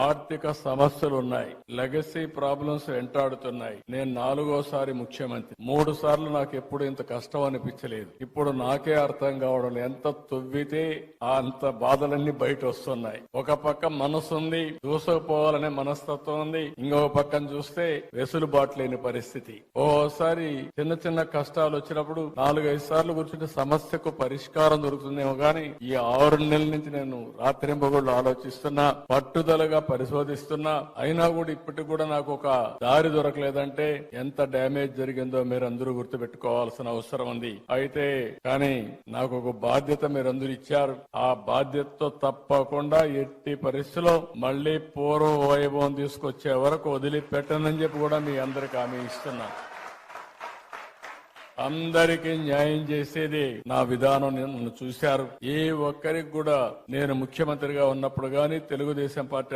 ఆర్థిక సమస్యలు ఉన్నాయి, లెగసీ ప్రాబ్లమ్స్ వెంటాడుతున్నాయి. నేను 4వ సారి ముఖ్యమంత్రి. 3 సార్లు నాకు ఎప్పుడు ఇంత కష్టం అనిపించలేదు. ఇప్పుడు నాకే అర్థం కావడం ఎంత తవ్వితే అంత బాధలన్నీ బయట వస్తున్నాయి. ఒక పక్క మనసు ఉంది, దూసుకుపోవాలనే మనస్తత్వం ఉంది, ఇంకొక పక్కన చూస్తే వెసులుబాటు లేని పరిస్థితి. ఓసారి చిన్న చిన్న కష్టాలు వచ్చినప్పుడు 4-5 సార్లు కూర్చుంటే సమస్యకు పరిష్కారం దొరుకుతుందేమో గానీ ఈ 6 నెలల నుంచి నేను రాత్రింబగళ్ళు ఆలోచిస్తున్నా, పట్టుదలగా పరిశోధిస్తున్నా, అయినా కూడా ఇప్పటికి కూడా నాకు ఒక దారి దొరకలేదంటే ఎంత డ్యామేజ్ జరిగిందో మీరందరూ గుర్తుపెట్టుకోవాల్సిన అవసరం ఉంది. అయితే కానీ నాకు ఒక బాధ్యత మీరందరూ ఇచ్చారు. ఆ బాధ్యతతో తప్పకుండా ఎట్టి పరిస్థితిలో మళ్లీ పూర్వ వైభవం తీసుకొచ్చే వరకు వదిలిపెట్టనని చెప్పి కూడా మీ అందరికి హామీ ఇస్తున్నా. అందరికీ న్యాయం చేసేది నా విధానం. నన్ను చూశారు. ఏ ఒక్కరికి కూడా నేను ముఖ్యమంత్రిగా ఉన్నప్పుడు గాని తెలుగుదేశం పార్టీ